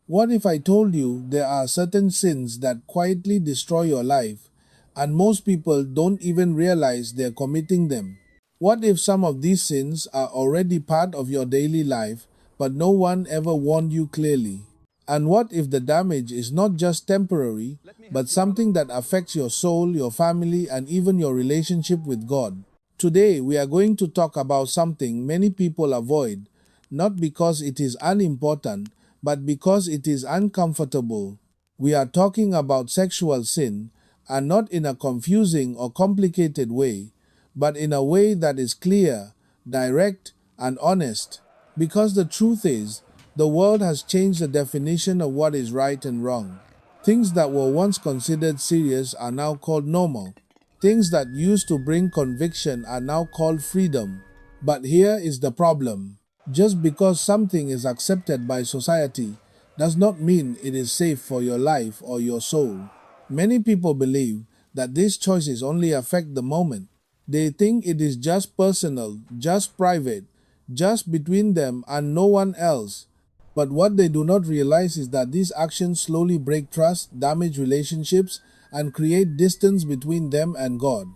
What if I told you there are certain sins that quietly destroy your life, and most people don't even realize they're committing them? What if some of these sins are already part of your daily life, but no one ever warned you clearly? And what if the damage is not just temporary, but something that affects your soul, your family, and even your relationship with God? Today, we are going to talk about something many people avoid, not because it is unimportant, but because it is uncomfortable. We are talking about sexual sin, and not in a confusing or complicated way, but in a way that is clear, direct, and honest. Because the truth is, the world has changed the definition of what is right and wrong. Things that were once considered serious are now called normal. Things that used to bring conviction are now called freedom. But here is the problem. Just because something is accepted by society does not mean it is safe for your life or your soul. Many people believe that these choices only affect the moment. They think it is just personal, just private, just between them and no one else. But what they do not realize is that these actions slowly break trust, damage relationships, and create distance between them and God.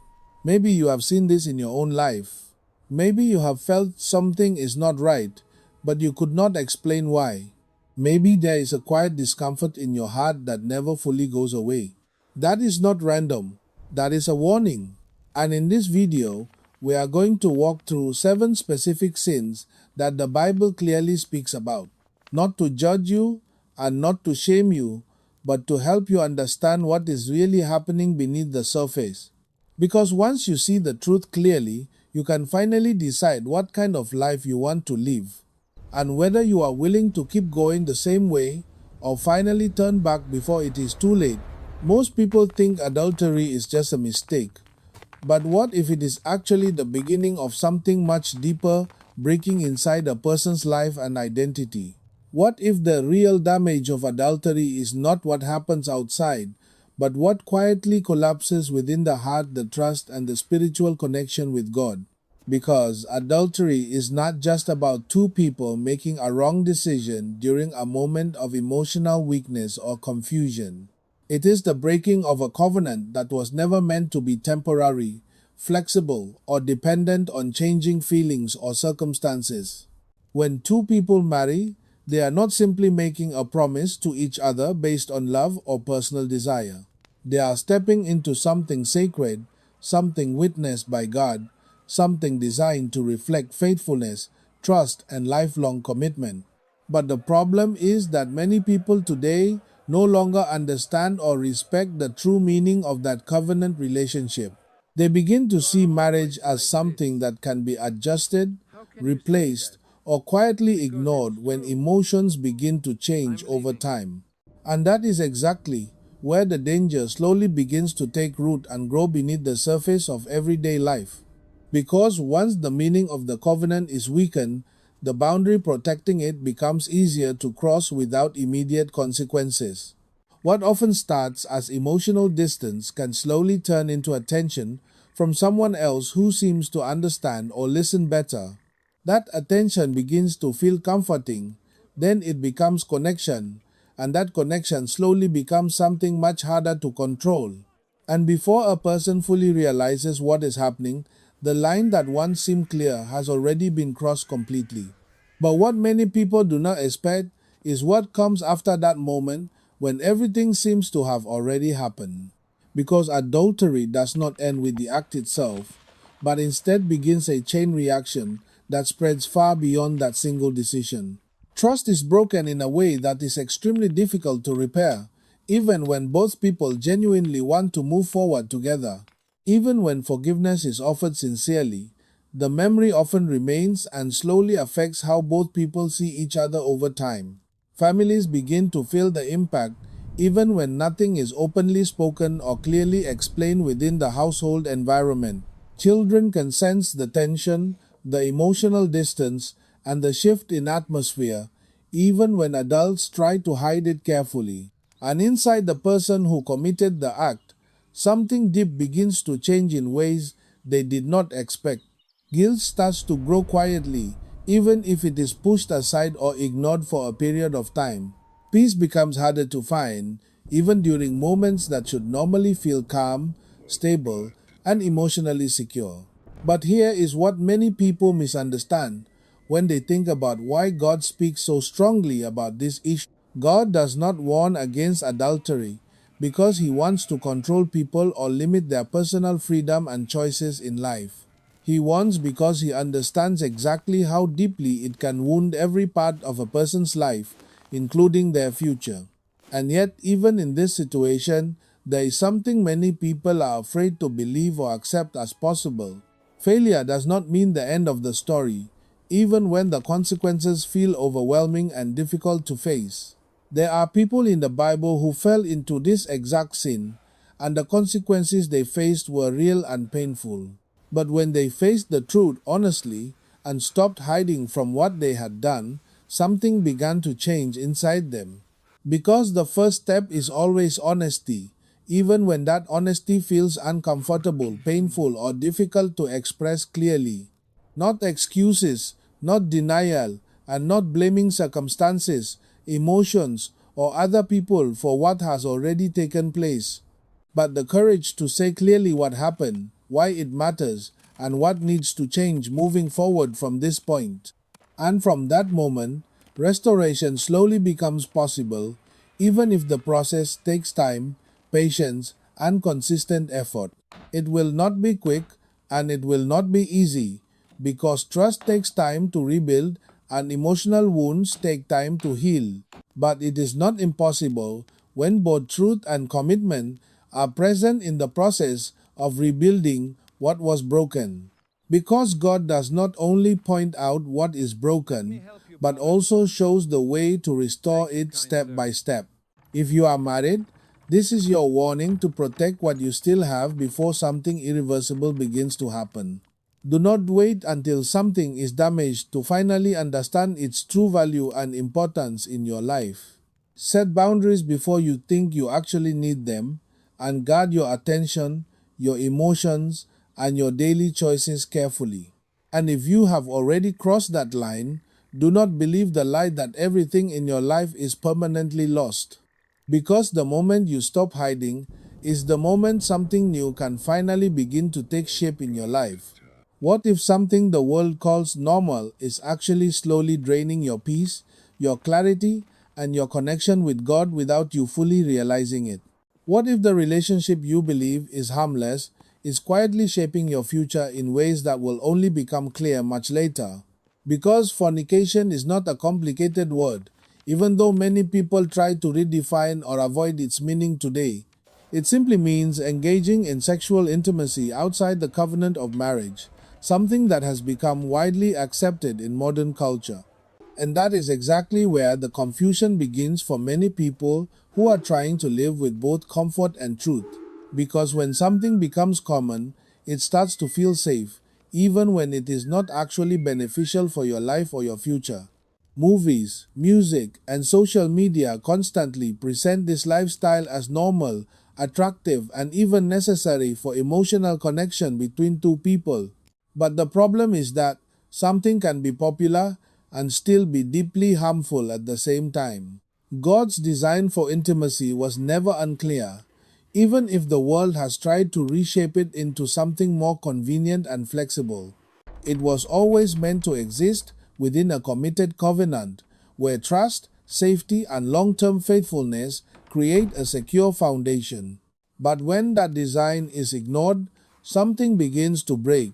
Maybe you have seen this in your own life. Maybe you have felt something is not right, but you could not explain why. Maybe there is a quiet discomfort in your heart that never fully goes away. That is not random. That is a warning. And in this video, we are going to walk through 7 specific sins that the Bible clearly speaks about. Not to judge you and not to shame you, but to help you understand what is really happening beneath the surface. Because once you see the truth clearly, you can finally decide what kind of life you want to live, and whether you are willing to keep going the same way or finally turn back before it is too late. Most people think adultery is just a mistake, but what if it is actually the beginning of something much deeper, breaking inside a person's life and identity? What if the real damage of adultery is not what happens outside, but what quietly collapses within the heart, the trust, and the spiritual connection with God? Because adultery is not just about two people making a wrong decision during a moment of emotional weakness or confusion. It is the breaking of a covenant that was never meant to be temporary, flexible, or dependent on changing feelings or circumstances. When two people marry, they are not simply making a promise to each other based on love or personal desire. They are stepping into something sacred, something witnessed by God, something designed to reflect faithfulness, trust, and lifelong commitment. But the problem is that many people today no longer understand or respect the true meaning of that covenant relationship. They begin to see marriage as something that can be adjusted, replaced, or quietly ignored when emotions begin to change over time. And that is exactly where the danger slowly begins to take root and grow beneath the surface of everyday life. Because once the meaning of the covenant is weakened, the boundary protecting it becomes easier to cross without immediate consequences. What often starts as emotional distance can slowly turn into attention from someone else who seems to understand or listen better. That attention begins to feel comforting, then it becomes connection, and that connection slowly becomes something much harder to control. And before a person fully realizes what is happening, the line that once seemed clear has already been crossed completely. But what many people do not expect is what comes after that moment when everything seems to have already happened. Because adultery does not end with the act itself, but instead begins a chain reaction that spreads far beyond that single decision. Trust is broken in a way that is extremely difficult to repair, even when both people genuinely want to move forward together. Even when forgiveness is offered sincerely, the memory often remains and slowly affects how both people see each other over time. Families begin to feel the impact even when nothing is openly spoken or clearly explained within the household environment. Children can sense the tension, the emotional distance, and the shift in atmosphere, even when adults try to hide it carefully. And inside the person who committed the act, something deep begins to change in ways they did not expect. Guilt starts to grow quietly, even if it is pushed aside or ignored for a period of time. Peace becomes harder to find, even during moments that should normally feel calm, stable, and emotionally secure. But here is what many people misunderstand when they think about why God speaks so strongly about this issue. God does not warn against adultery because he wants to control people or limit their personal freedom and choices in life. He warns because he understands exactly how deeply it can wound every part of a person's life, including their future. And yet, even in this situation, there is something many people are afraid to believe or accept as possible. Failure does not mean the end of the story, even when the consequences feel overwhelming and difficult to face. There are people in the Bible who fell into this exact sin, and the consequences they faced were real and painful. But when they faced the truth honestly and stopped hiding from what they had done, something began to change inside them. Because the first step is always honesty, even when that honesty feels uncomfortable, painful, or difficult to express clearly. Not excuses, not denial, and not blaming circumstances, emotions, or other people for what has already taken place, but the courage to say clearly what happened, why it matters, and what needs to change moving forward from this point. And from that moment, restoration slowly becomes possible, even if the process takes time, patience, and consistent effort. It will not be quick and it will not be easy because trust takes time to rebuild and emotional wounds take time to heal. But it is not impossible when both truth and commitment are present in the process of rebuilding what was broken. Because God does not only point out what is broken, but also shows the way to restore it step by step. If you are married, this is your warning to protect what you still have before something irreversible begins to happen. Do not wait until something is damaged to finally understand its true value and importance in your life. Set boundaries before you think you actually need them, and guard your attention, your emotions, and your daily choices carefully. And if you have already crossed that line, do not believe the lie that everything in your life is permanently lost. Because the moment you stop hiding is the moment something new can finally begin to take shape in your life. What if something the world calls normal is actually slowly draining your peace, your clarity, and your connection with God without you fully realizing it? What if the relationship you believe is harmless is quietly shaping your future in ways that will only become clear much later? Because fornication is not a complicated word, even though many people try to redefine or avoid its meaning today. It simply means engaging in sexual intimacy outside the covenant of marriage, something that has become widely accepted in modern culture. And that is exactly where the confusion begins for many people who are trying to live with both comfort and truth. Because when something becomes common, it starts to feel safe, even when it is not actually beneficial for your life or your future. Movies, music, and social media constantly present this lifestyle as normal, attractive, and even necessary for emotional connection between two people. But the problem is that something can be popular and still be deeply harmful at the same time. God's design for intimacy was never unclear, even if the world has tried to reshape it into something more convenient and flexible. It was always meant to exist within a committed covenant where trust, safety, and long term faithfulness create a secure foundation. But when that design is ignored, something begins to break,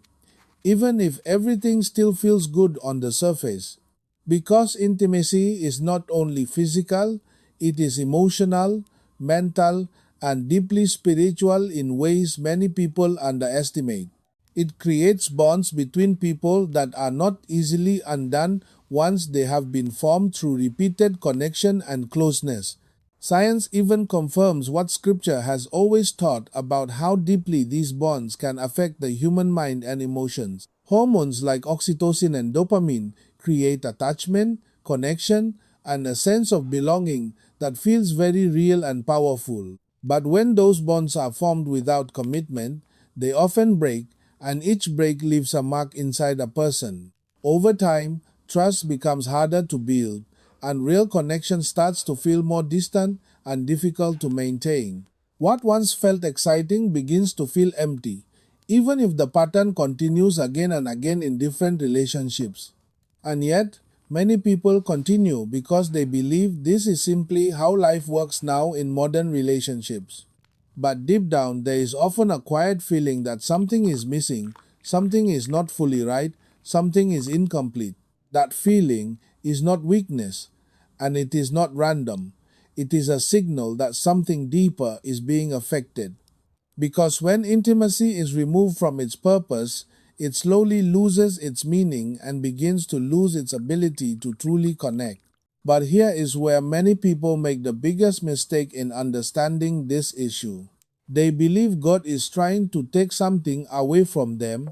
even if everything still feels good on the surface. Because intimacy is not only physical, it is emotional, mental, and deeply spiritual in ways many people underestimate. It creates bonds between people that are not easily undone once they have been formed through repeated connection and closeness. Science even confirms what Scripture has always taught about how deeply these bonds can affect the human mind and emotions. Hormones like oxytocin and dopamine create attachment, connection, and a sense of belonging that feels very real and powerful. But when those bonds are formed without commitment, they often break, and each break leaves a mark inside a person. Over time, trust becomes harder to build, and real connection starts to feel more distant and difficult to maintain. What once felt exciting begins to feel empty, even if the pattern continues again and again in different relationships. And yet, many people continue because they believe this is simply how life works now in modern relationships. But deep down, there is often a quiet feeling that something is missing, something is not fully right, something is incomplete. That feeling is not weakness, and it is not random. It is a signal that something deeper is being affected. Because when intimacy is removed from its purpose, it slowly loses its meaning and begins to lose its ability to truly connect. But here is where many people make the biggest mistake in understanding this issue. They believe God is trying to take something away from them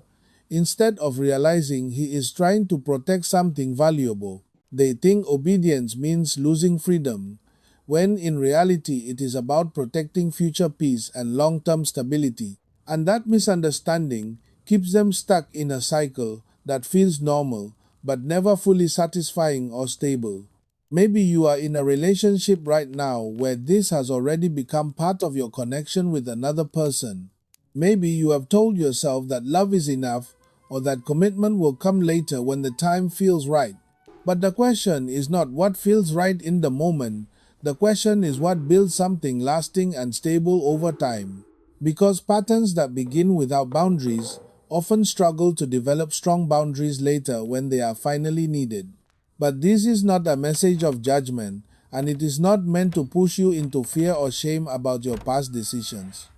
instead of realizing He is trying to protect something valuable. They think obedience means losing freedom, when in reality it is about protecting future peace and long term stability. And that misunderstanding keeps them stuck in a cycle that feels normal but never fully satisfying or stable. Maybe you are in a relationship right now where this has already become part of your connection with another person. Maybe you have told yourself that love is enough or that commitment will come later when the time feels right. But the question is not what feels right in the moment. The question is what builds something lasting and stable over time. Because patterns that begin without boundaries often struggle to develop strong boundaries later when they are finally needed. But this is not a message of judgment, and it is not meant to push you into fear or shame about your past decisions.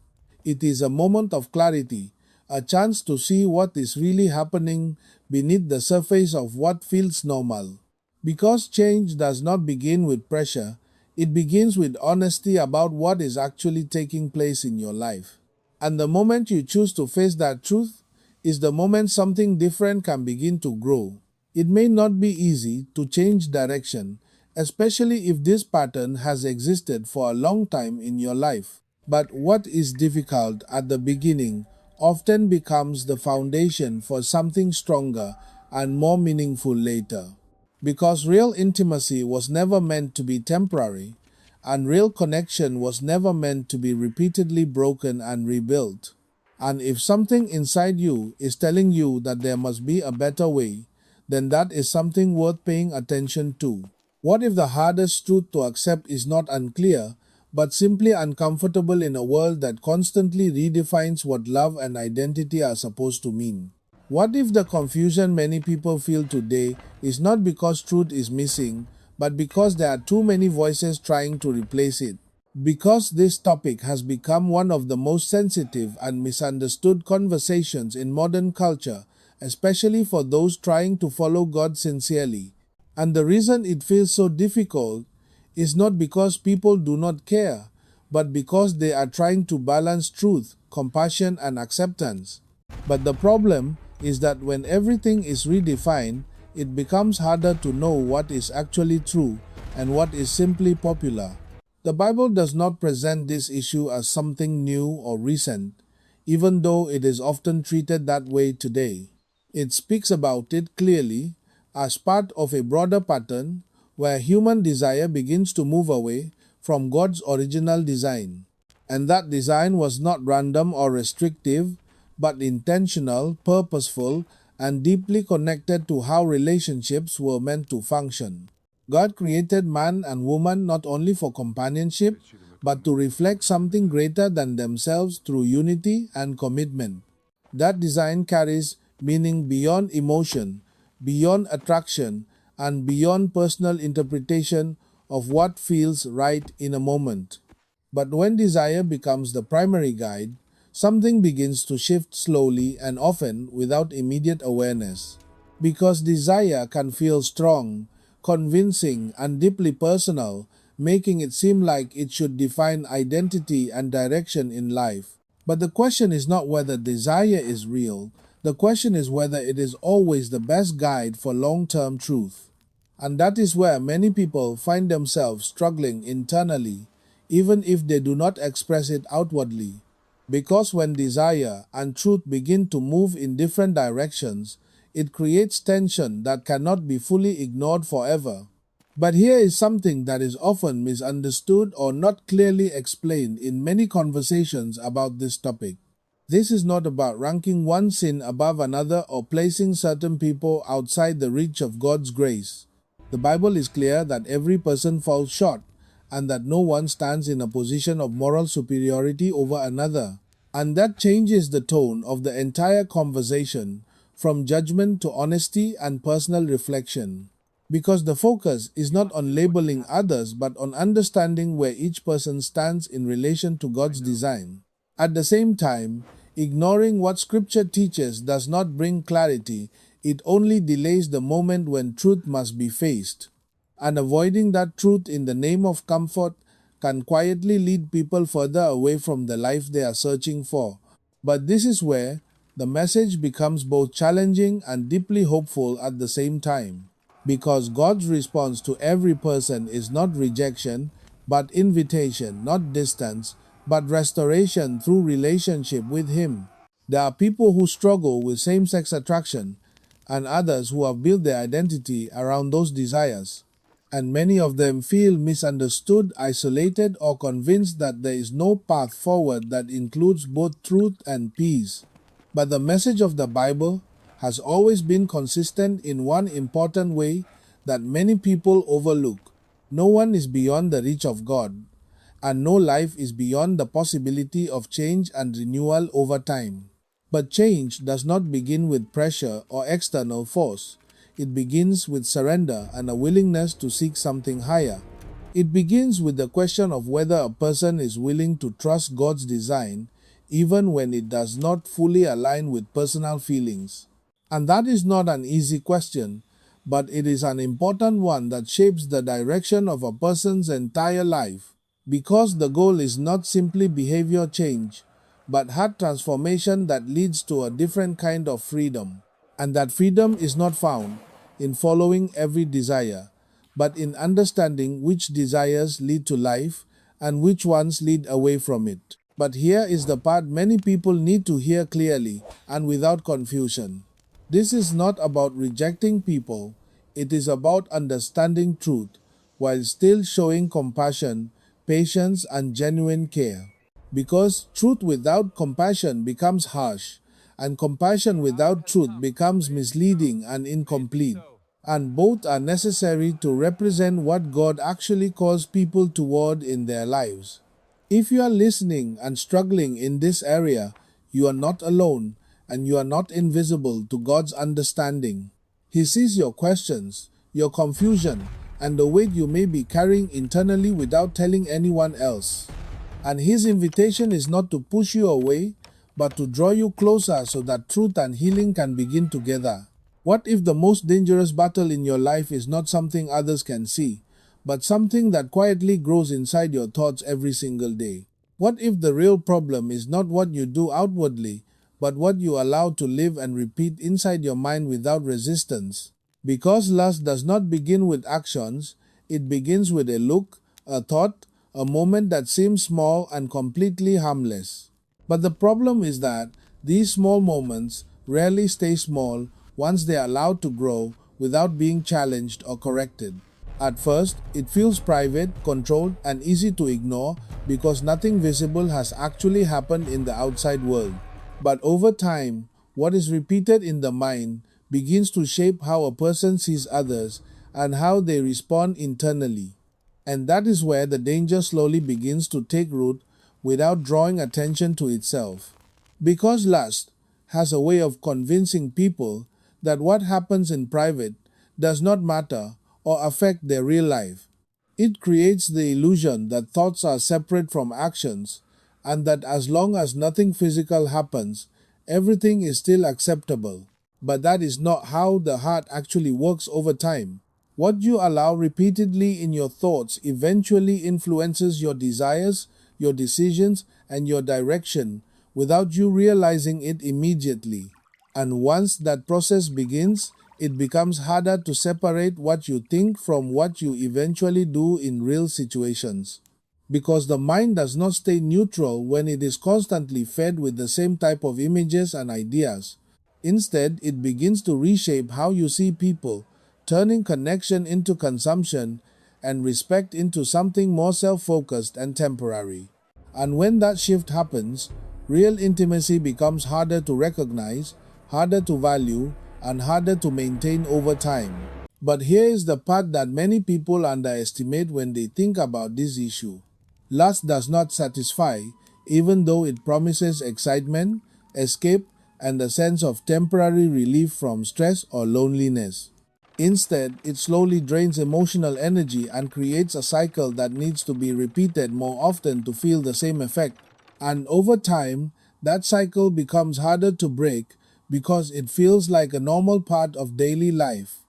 It is a moment of clarity, a chance to see what is really happening beneath the surface of what feels normal. Because change does not begin with pressure, it begins with honesty about what is actually taking place in your life. And the moment you choose to face that truth is the moment something different can begin to grow. It may not be easy to change direction, especially if this pattern has existed for a long time in your life. But what is difficult at the beginning often becomes the foundation for something stronger and more meaningful later. Because real intimacy was never meant to be temporary, and real connection was never meant to be repeatedly broken and rebuilt. And if something inside you is telling you that there must be a better way, then that is something worth paying attention to. What if the hardest truth to accept is not unclear, but simply uncomfortable in a world that constantly redefines what love and identity are supposed to mean? What if the confusion many people feel today is not because truth is missing, but because there are too many voices trying to replace it? Because this topic has become one of the most sensitive and misunderstood conversations in modern culture, especially for those trying to follow God sincerely. And the reason it feels so difficult is not because people do not care, but because they are trying to balance truth, compassion, and acceptance. But the problem is that when everything is redefined, it becomes harder to know what is actually true and what is simply popular. The Bible does not present this issue as something new or recent, even though it is often treated that way today. It speaks about it clearly as part of a broader pattern where human desire begins to move away from God's original design. And that design was not random or restrictive, but intentional, purposeful, and deeply connected to how relationships were meant to function. God created man and woman not only for companionship, but to reflect something greater than themselves through unity and commitment. That design carries meaning beyond emotion, beyond attraction, and beyond personal interpretation of what feels right in a moment. But when desire becomes the primary guide, something begins to shift slowly and often without immediate awareness. Because desire can feel strong, convincing, and deeply personal, making it seem like it should define identity and direction in life. But the question is not whether desire is real, the question is whether it is always the best guide for long term truth. And that is where many people find themselves struggling internally, even if they do not express it outwardly. Because when desire and truth begin to move in different directions, it creates tension that cannot be fully ignored forever. But here is something that is often misunderstood or not clearly explained in many conversations about this topic. This is not about ranking one sin above another or placing certain people outside the reach of God's grace. The Bible is clear that every person falls short and that no one stands in a position of moral superiority over another. And that changes the tone of the entire conversation from judgment to honesty and personal reflection. Because the focus is not on labeling others but on understanding where each person stands in relation to God's design. At the same time, ignoring what Scripture teaches does not bring clarity, it only delays the moment when truth must be faced. And avoiding that truth in the name of comfort can quietly lead people further away from the life they are searching for. But this is where the message becomes both challenging and deeply hopeful at the same time. Because God's response to every person is not rejection, but invitation, not distance, but restoration through relationship with Him. There are people who struggle with same sex attraction, and others who have built their identity around those desires. And many of them feel misunderstood, isolated, or convinced that there is no path forward that includes both truth and peace. But the message of the Bible has always been consistent in one important way that many people overlook. No one is beyond the reach of God, and no life is beyond the possibility of change and renewal over time. But change does not begin with pressure or external force. It begins with surrender and a willingness to seek something higher. It begins with the question of whether a person is willing to trust God's design even when it does not fully align with personal feelings. And that is not an easy question, but it is an important one that shapes the direction of a person's entire life. Because the goal is not simply behavior change, but heart transformation that leads to a different kind of freedom. And that freedom is not found in following every desire, but in understanding which desires lead to life and which ones lead away from it. But here is the part many people need to hear clearly and without confusion. This is not about rejecting people, it is about understanding truth while still showing compassion, patience, and genuine care. Because truth without compassion becomes harsh, and compassion without truth becomes misleading and incomplete. And both are necessary to represent what God actually calls people toward in their lives. If you are listening and struggling in this area, you are not alone and you are not invisible to God's understanding. He sees your questions, your confusion, and the weight you may be carrying internally without telling anyone else. And His invitation is not to push you away, but to draw you closer so that truth and healing can begin together. What if the most dangerous battle in your life is not something others can see, but something that quietly grows inside your thoughts every single day? What if the real problem is not what you do outwardly, but what you allow to live and repeat inside your mind without resistance? Because lust does not begin with actions, it begins with a look, a thought, a moment that seems small and completely harmless. But the problem is that these small moments rarely stay small once they are allowed to grow without being challenged or corrected. At first, it feels private, controlled, and easy to ignore because nothing visible has actually happened in the outside world. But over time, what is repeated in the mind begins to shape how a person sees others and how they respond internally. And that is where the danger slowly begins to take root without drawing attention to itself. Because lust has a way of convincing people that what happens in private does not matter or affect their real life. It creates the illusion that thoughts are separate from actions and that as long as nothing physical happens, everything is still acceptable. But that is not how the heart actually works over time. What you allow repeatedly in your thoughts eventually influences your desires, your decisions, and your direction without you realizing it immediately. And once that process begins, it becomes harder to separate what you think from what you eventually do in real situations. Because the mind does not stay neutral when it is constantly fed with the same type of images and ideas. Instead, it begins to reshape how you see people, turning connection into consumption and respect into something more self-focused and temporary. And when that shift happens, real intimacy becomes harder to recognize, harder to value, and harder to maintain over time. But here is the part that many people underestimate when they think about this issue. Lust does not satisfy, even though it promises excitement, escape, and a sense of temporary relief from stress or loneliness. Instead, it slowly drains emotional energy and creates a cycle that needs to be repeated more often to feel the same effect. And over time, that cycle becomes harder to break because it feels like a normal part of daily life.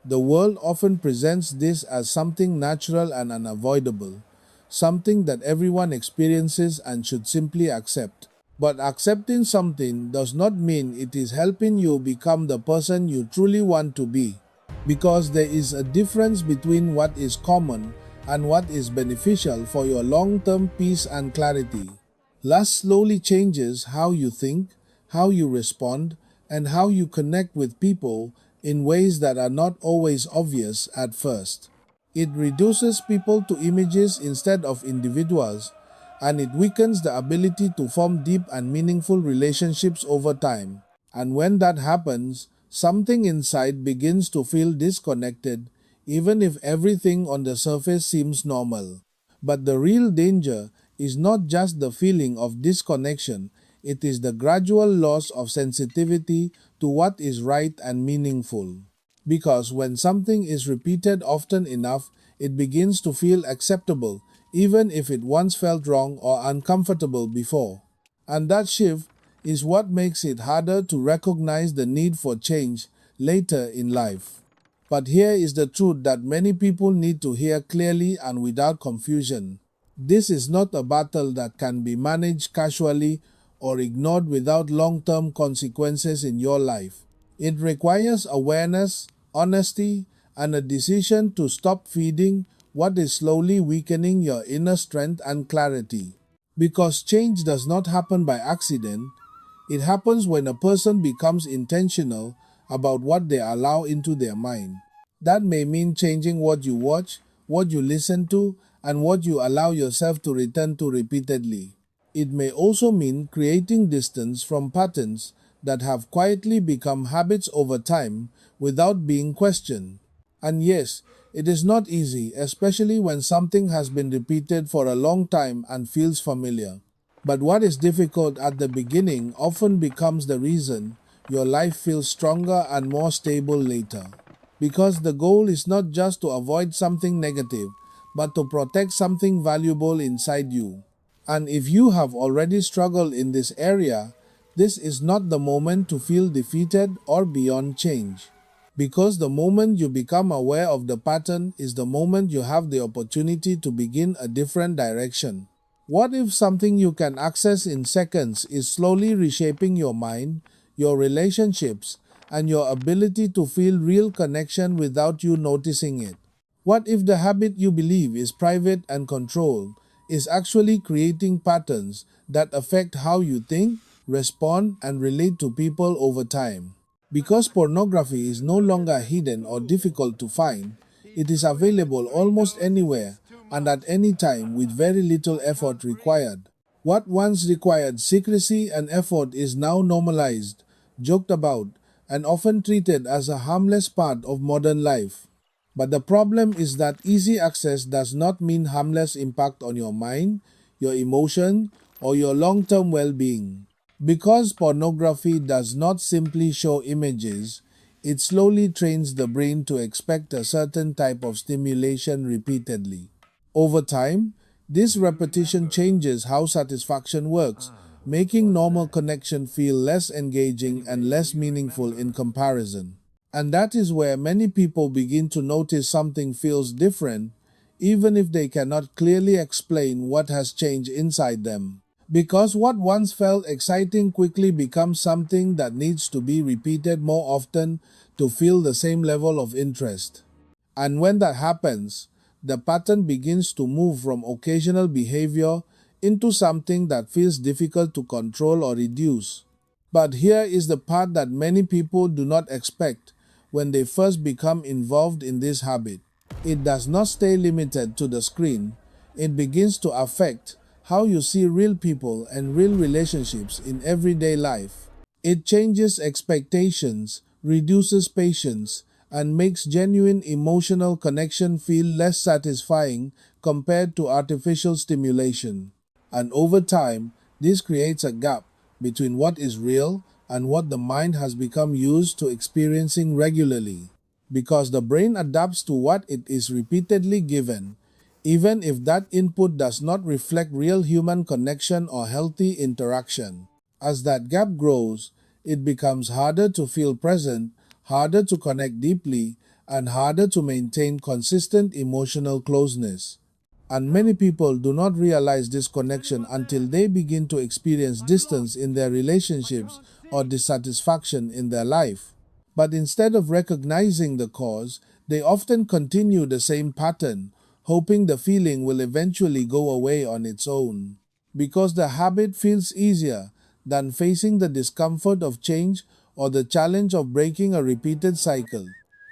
The world often presents this as something natural and unavoidable, something that everyone experiences and should simply accept. But accepting something does not mean it is helping you become the person you truly want to be, because there is a difference between what is common and what is beneficial for your long-term peace and clarity. Lust slowly changes how you think, how you respond, and how you connect with people in ways that are not always obvious at first. It reduces people to images instead of individuals, and it weakens the ability to form deep and meaningful relationships over time. And when that happens, something inside begins to feel disconnected, even if everything on the surface seems normal. But the real danger is not just the feeling of disconnection, it is the gradual loss of sensitivity to what is right and meaningful. Because when something is repeated often enough, it begins to feel acceptable, even if it once felt wrong or uncomfortable before. And that shift is what makes it harder to recognize the need for change later in life. But here is the truth that many people need to hear clearly and without confusion. This is not a battle that can be managed casually or ignored without long-term consequences in your life. It requires awareness, honesty, and a decision to stop feeding what is slowly weakening your inner strength and clarity. Because change does not happen by accident, it happens when a person becomes intentional about what they allow into their mind. That may mean changing what you watch, what you listen to, and what you allow yourself to return to repeatedly. It may also mean creating distance from patterns that have quietly become habits over time without being questioned. And yes, it is not easy, especially when something has been repeated for a long time and feels familiar. But what is difficult at the beginning often becomes the reason your life feels stronger and more stable later. Because the goal is not just to avoid something negative, but to protect something valuable inside you. And if you have already struggled in this area, this is not the moment to feel defeated or beyond change. Because the moment you become aware of the pattern is the moment you have the opportunity to begin a different direction. What if something you can access in seconds is slowly reshaping your mind, your relationships, and your ability to feel real connection without you noticing it? What if the habit you believe is private and controlled is actually creating patterns that affect how you think, respond, and relate to people over time? Because pornography is no longer hidden or difficult to find, it is available almost anywhere and at any time with very little effort required. What once required secrecy and effort is now normalized, joked about, and often treated as a harmless part of modern life. But the problem is that easy access does not mean harmless impact on your mind, your emotion, or your long-term well-being. Because pornography does not simply show images, it slowly trains the brain to expect a certain type of stimulation repeatedly. Over time, this repetition changes how satisfaction works, making normal connection feel less engaging and less meaningful in comparison. And that is where many people begin to notice something feels different, even if they cannot clearly explain what has changed inside them. Because what once felt exciting quickly becomes something that needs to be repeated more often to feel the same level of interest. And when that happens, the pattern begins to move from occasional behavior into something that feels difficult to control or reduce. But here is the part that many people do not expect. when they first become involved in this habit. It does not stay limited to the screen. It begins to affect how you see real people and real relationships in everyday life. It changes expectations, reduces patience, and makes genuine emotional connection feel less satisfying compared to artificial stimulation. And over time, this creates a gap between what is real and what the mind has become used to experiencing regularly. Because the brain adapts to what it is repeatedly given, even if that input does not reflect real human connection or healthy interaction. As that gap grows, it becomes harder to feel present, harder to connect deeply, and harder to maintain consistent emotional closeness. And many people do not realize this connection until they begin to experience distance in their relationships or dissatisfaction in their life. But instead of recognizing the cause, they often continue the same pattern, hoping the feeling will eventually go away on its own. Because the habit feels easier than facing the discomfort of change or the challenge of breaking a repeated cycle.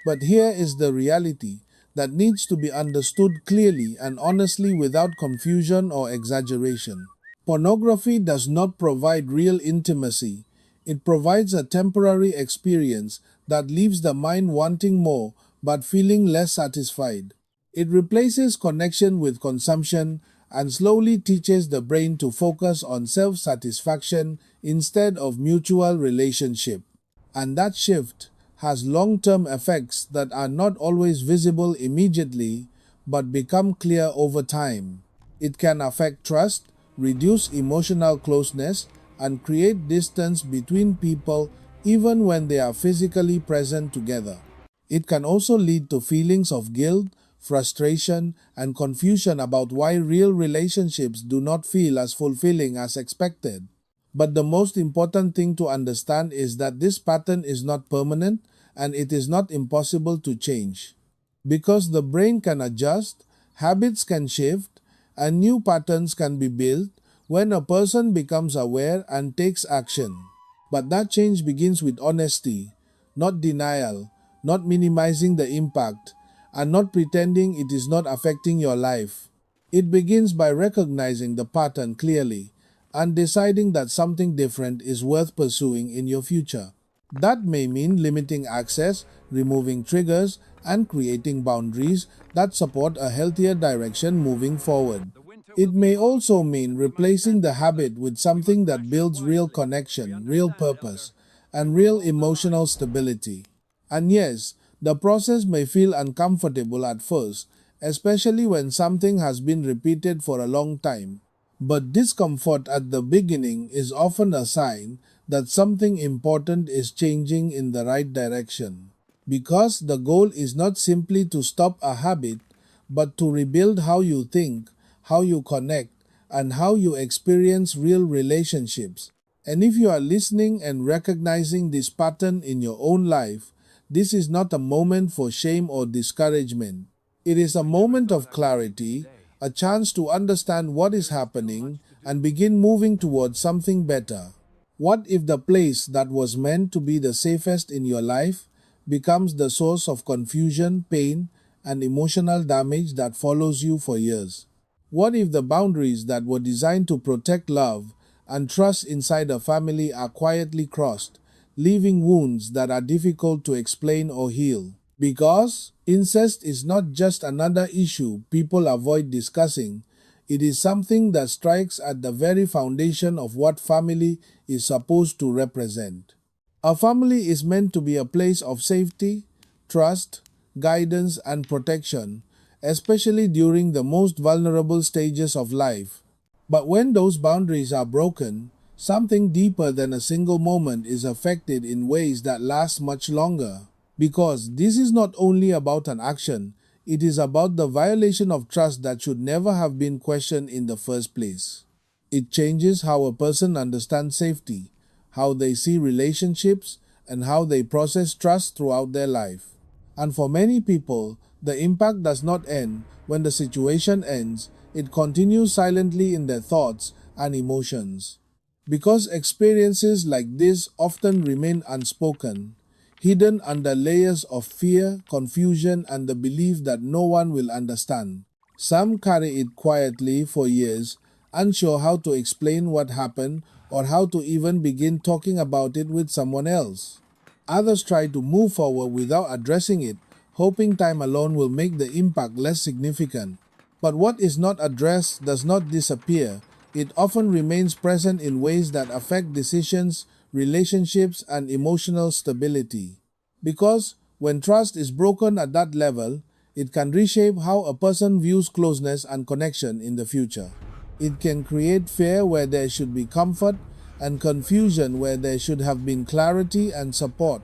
But here is the reality that needs to be understood clearly and honestly without confusion or exaggeration. Pornography does not provide real intimacy. It provides a temporary experience that leaves the mind wanting more but feeling less satisfied. It replaces connection with consumption and slowly teaches the brain to focus on self satisfaction instead of mutual relationship. And that shift has long term effects that are not always visible immediately but become clear over time. It can affect trust, reduce emotional closeness, and create distance between people even when they are physically present together. It can also lead to feelings of guilt, frustration, and confusion about why real relationships do not feel as fulfilling as expected. But the most important thing to understand is that this pattern is not permanent and it is not impossible to change. Because the brain can adjust, habits can shift, and new patterns can be built when a person becomes aware and takes action. But that change begins with honesty, not denial, not minimizing the impact, and not pretending it is not affecting your life. It begins by recognizing the pattern clearly and deciding that something different is worth pursuing in your future. That may mean limiting access, removing triggers, and creating boundaries that support a healthier direction moving forward. It may also mean replacing the habit with something that builds real connection, real purpose, and real emotional stability. And yes, the process may feel uncomfortable at first, especially when something has been repeated for a long time. But discomfort at the beginning is often a sign that something important is changing in the right direction. Because the goal is not simply to stop a habit, but to rebuild how you think, how you connect, and how you experience real relationships. And if you are listening and recognizing this pattern in your own life, this is not a moment for shame or discouragement. It is a moment of clarity, a chance to understand what is happening and begin moving towards something better. What if the place that was meant to be the safest in your life becomes the source of confusion, pain, and emotional damage that follows you for years? What if the boundaries that were designed to protect love and trust inside a family are quietly crossed, leaving wounds that are difficult to explain or heal? Because incest is not just another issue people avoid discussing, it is something that strikes at the very foundation of what family is supposed to represent. A family is meant to be a place of safety, trust, guidance, and protection, especially during the most vulnerable stages of life. But when those boundaries are broken, something deeper than a single moment is affected in ways that last much longer. Because this is not only about an action, it is about the violation of trust that should never have been questioned in the first place. It changes how a person understands safety, how they see relationships, and how they process trust throughout their life. And for many people, the impact does not end when the situation ends, it continues silently in their thoughts and emotions. Because experiences like this often remain unspoken, hidden under layers of fear, confusion, and the belief that no one will understand. Some carry it quietly for years, unsure how to explain what happened or how to even begin talking about it with someone else. Others try to move forward without addressing it, hoping time alone will make the impact less significant. But what is not addressed does not disappear. It often remains present in ways that affect decisions, relationships, and emotional stability. Because when trust is broken at that level, it can reshape how a person views closeness and connection in the future. It can create fear where there should be comfort and confusion where there should have been clarity and support.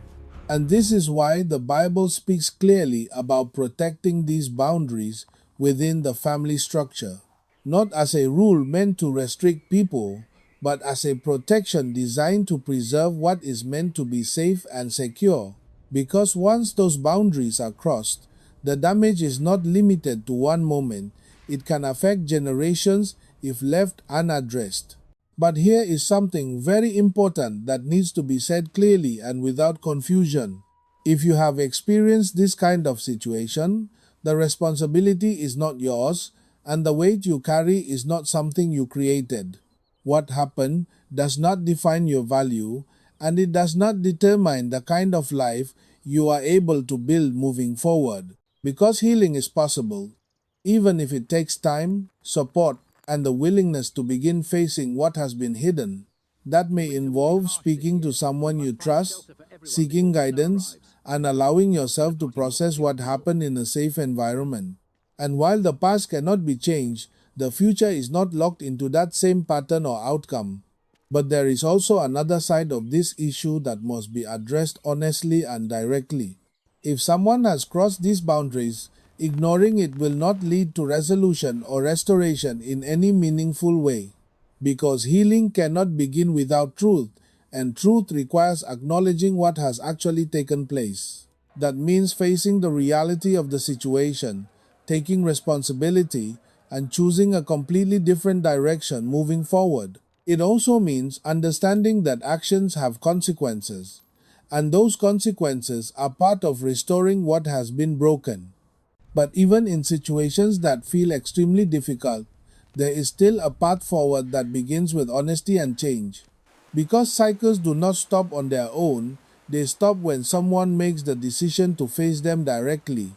And this is why the Bible speaks clearly about protecting these boundaries within the family structure, not as a rule meant to restrict people, but as a protection designed to preserve what is meant to be safe and secure. Because once those boundaries are crossed, the damage is not limited to one moment, it can affect generations if left unaddressed. But here is something very important that needs to be said clearly and without confusion. If you have experienced this kind of situation, the responsibility is not yours, and the weight you carry is not something you created. What happened does not define your value, and it does not determine the kind of life you are able to build moving forward. Because healing is possible, even if it takes time, support, and the willingness to begin facing what has been hidden. That may involve speaking to someone you trust, seeking guidance, and allowing yourself to process what happened in a safe environment. And while the past cannot be changed, the future is not locked into that same pattern or outcome. But there is also another side of this issue that must be addressed honestly and directly. If someone has crossed these boundaries, ignoring it will not lead to resolution or restoration in any meaningful way. Because healing cannot begin without truth, and truth requires acknowledging what has actually taken place. That means facing the reality of the situation, taking responsibility, and choosing a completely different direction moving forward. It also means understanding that actions have consequences, and those consequences are part of restoring what has been broken. But even in situations that feel extremely difficult, there is still a path forward that begins with honesty and change. Because cycles do not stop on their own, they stop when someone makes the decision to face them directly.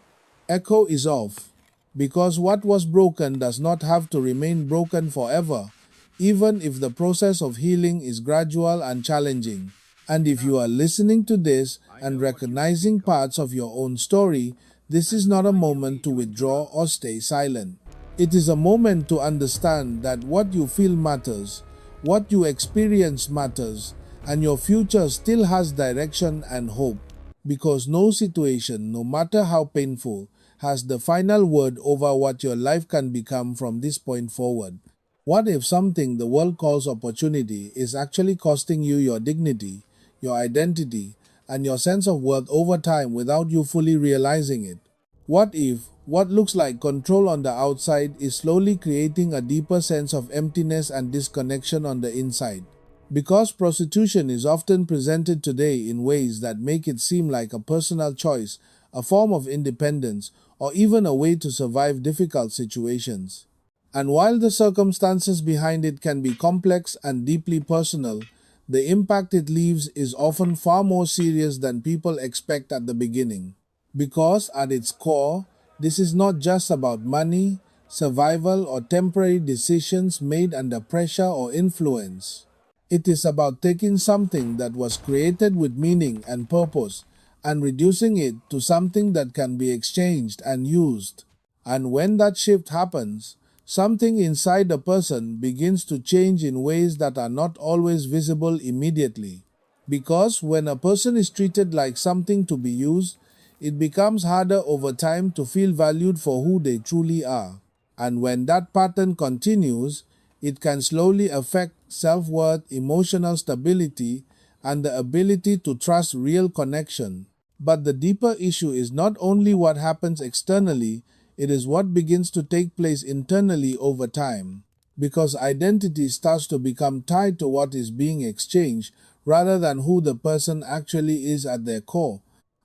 Echo is off. Because what was broken does not have to remain broken forever, even if the process of healing is gradual and challenging. And if you are listening to this and recognizing parts of your own story, this is not a moment to withdraw or stay silent. It is a moment to understand that what you feel matters, what you experience matters, and your future still has direction and hope. Because no situation, no matter how painful, has the final word over what your life can become from this point forward. What if something the world calls opportunity is actually costing you your dignity, your identity, and your sense of worth over time without you fully realizing it? What if what looks like control on the outside is slowly creating a deeper sense of emptiness and disconnection on the inside? Because prostitution is often presented today in ways that make it seem like a personal choice, a form of independence, or even a way to survive difficult situations. And while the circumstances behind it can be complex and deeply personal, the impact it leaves is often far more serious than people expect at the beginning. Because at its core, this is not just about money, survival, or temporary decisions made under pressure or influence. It is about taking something that was created with meaning and purpose and reducing it to something that can be exchanged and used. And when that shift happens, something inside a person begins to change in ways that are not always visible immediately. Because when a person is treated like something to be used, it becomes harder over time to feel valued for who they truly are. And when that pattern continues, it can slowly affect self-worth, emotional stability, and the ability to trust real connection. But the deeper issue is not only what happens externally, it is what begins to take place internally over time. Because identity starts to become tied to what is being exchanged rather than who the person actually is at their core.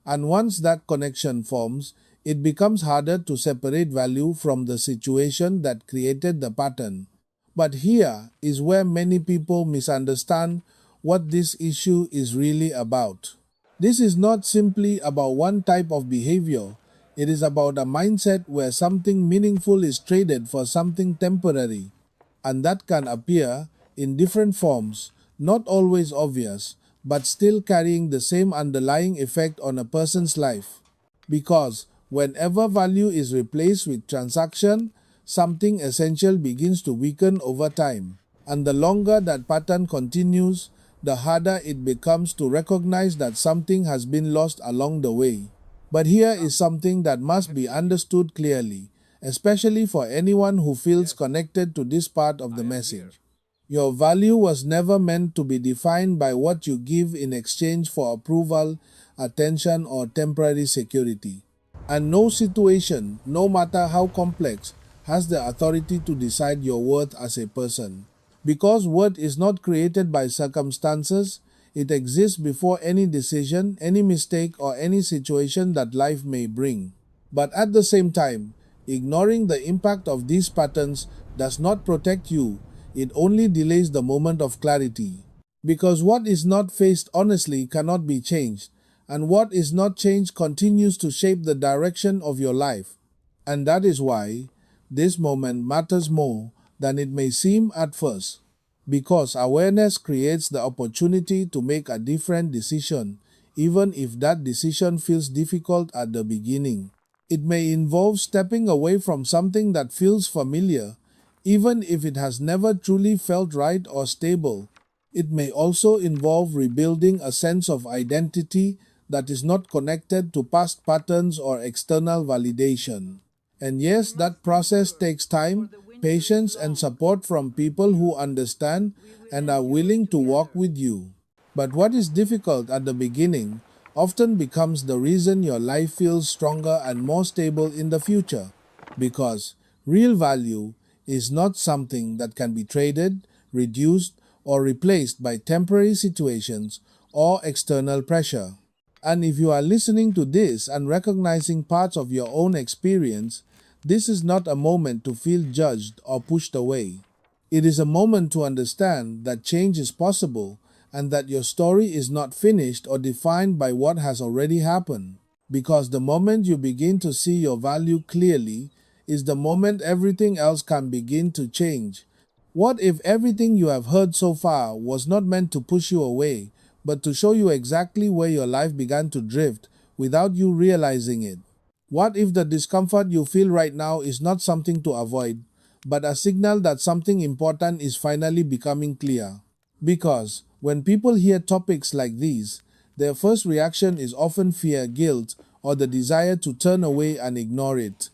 And once that connection forms, it becomes harder to separate value from the situation that created the pattern. But here is where many people misunderstand what this issue is really about. This is not simply about one type of behavior, it is about a mindset where something meaningful is traded for something temporary, and that can appear in different forms, not always obvious, but still carrying the same underlying effect on a person's life. Because whenever value is replaced with transaction, something essential begins to weaken over time. And the longer that pattern continues, the harder it becomes to recognize that something has been lost along the way. But here is something that must be understood clearly, especially for anyone who feels connected to this part of the message. Your value was never meant to be defined by what you give in exchange for approval, attention, or temporary security. And no situation, no matter how complex, has the authority to decide your worth as a person. Because worth is not created by circumstances, it exists before any decision, any mistake, or any situation that life may bring. But at the same time, ignoring the impact of these patterns does not protect you, it only delays the moment of clarity. Because what is not faced honestly cannot be changed, and what is not changed continues to shape the direction of your life. And that is why this moment matters more than it may seem at first. Because awareness creates the opportunity to make a different decision, even if that decision feels difficult at the beginning. It may involve stepping away from something that feels familiar, even if it has never truly felt right or stable. It may also involve rebuilding a sense of identity that is not connected to past patterns or external validation. And yes, that process takes time, patience, and support from people who understand and are willing to walk with you. But what is difficult at the beginning often becomes the reason your life feels stronger and more stable in the future. Because real value is not something that can be traded, reduced, or replaced by temporary situations or external pressure. And if you are listening to this and recognizing parts of your own experience, this is not a moment to feel judged or pushed away. It is a moment to understand that change is possible and that your story is not finished or defined by what has already happened. Because the moment you begin to see your value clearly is the moment everything else can begin to change. What if everything you have heard so far was not meant to push you away, but to show you exactly where your life began to drift without you realizing it? What if the discomfort you feel right now is not something to avoid, but a signal that something important is finally becoming clear? Because when people hear topics like these, their first reaction is often fear, guilt, or the desire to turn away and ignore it.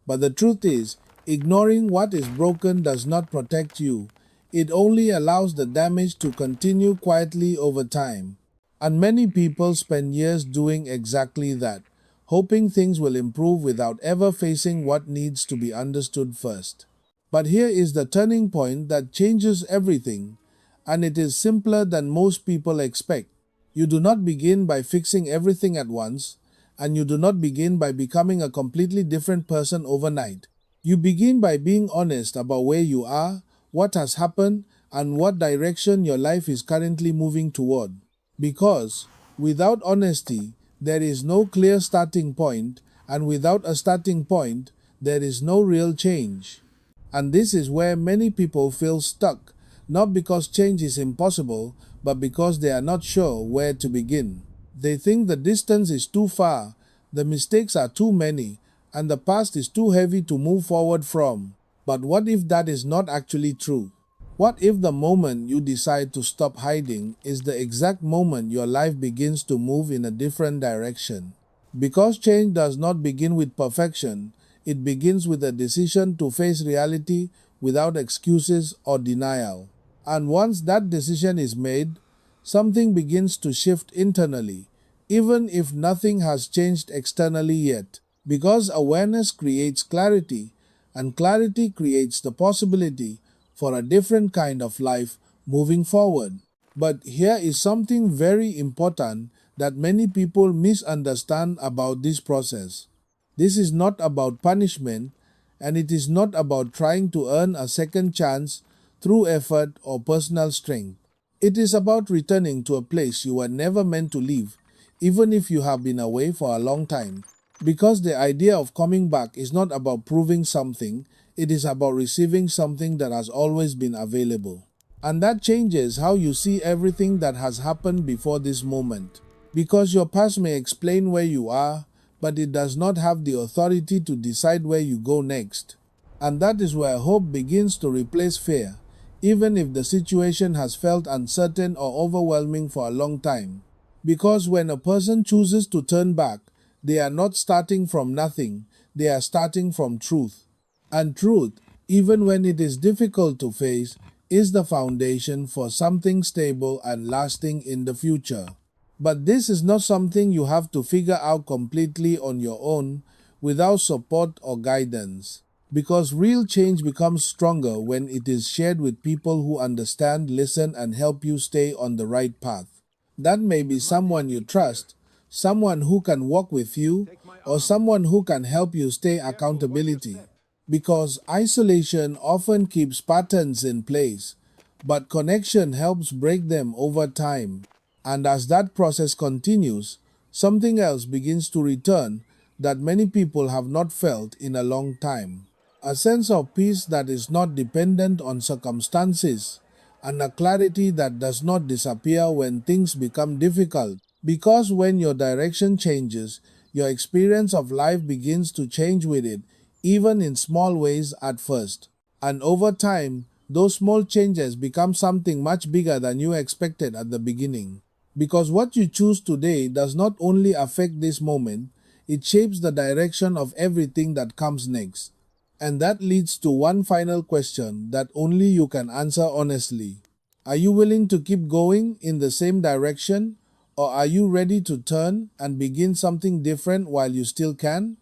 But the truth is, ignoring what is broken does not protect you. It only allows the damage to continue quietly over time. And many people spend years doing exactly that, hoping things will improve without ever facing what needs to be understood first. But here is the turning point that changes everything, and it is simpler than most people expect. You do not begin by fixing everything at once, and you do not begin by becoming a completely different person overnight. You begin by being honest about where you are, what has happened, and what direction your life is currently moving toward. Because without honesty, there is no clear starting point, and without a starting point, there is no real change. And this is where many people feel stuck, not because change is impossible, but because they are not sure where to begin. They think the distance is too far, the mistakes are too many, and the past is too heavy to move forward from. But what if that is not actually true? What if the moment you decide to stop hiding is the exact moment your life begins to move in a different direction? Because change does not begin with perfection, it begins with a decision to face reality without excuses or denial. And once that decision is made, something begins to shift internally, even if nothing has changed externally yet. Because awareness creates clarity, and clarity creates the possibility for a different kind of life moving forward. But here is something very important that many people misunderstand about this process. This is not about punishment, and it is not about trying to earn a second chance through effort or personal strength. It is about returning to a place you were never meant to leave, even if you have been away for a long time. Because the idea of coming back is not about proving something, it is about receiving something that has always been available. And that changes how you see everything that has happened before this moment. Because your past may explain where you are, but it does not have the authority to decide where you go next. And that is where hope begins to replace fear, even if the situation has felt uncertain or overwhelming for a long time. Because when a person chooses to turn back, they are not starting from nothing, they are starting from truth. And truth, even when it is difficult to face, is the foundation for something stable and lasting in the future. But this is not something you have to figure out completely on your own without support or guidance. Because real change becomes stronger when it is shared with people who understand, listen, and help you stay on the right path. That may be someone you trust, someone who can walk with you, or someone who can help you stay accountability. Because isolation often keeps patterns in place, but connection helps break them over time. And as that process continues, something else begins to return that many people have not felt in a long time. A sense of peace that is not dependent on circumstances, and a clarity that does not disappear when things become difficult. Because when your direction changes, your experience of life begins to change with it, even in small ways at first. And over time, those small changes become something much bigger than you expected at the beginning. Because what you choose today does not only affect this moment, it shapes the direction of everything that comes next. And that leads to one final question that only you can answer honestly. Are you willing to keep going in the same direction, or are you ready to turn and begin something different while you still can?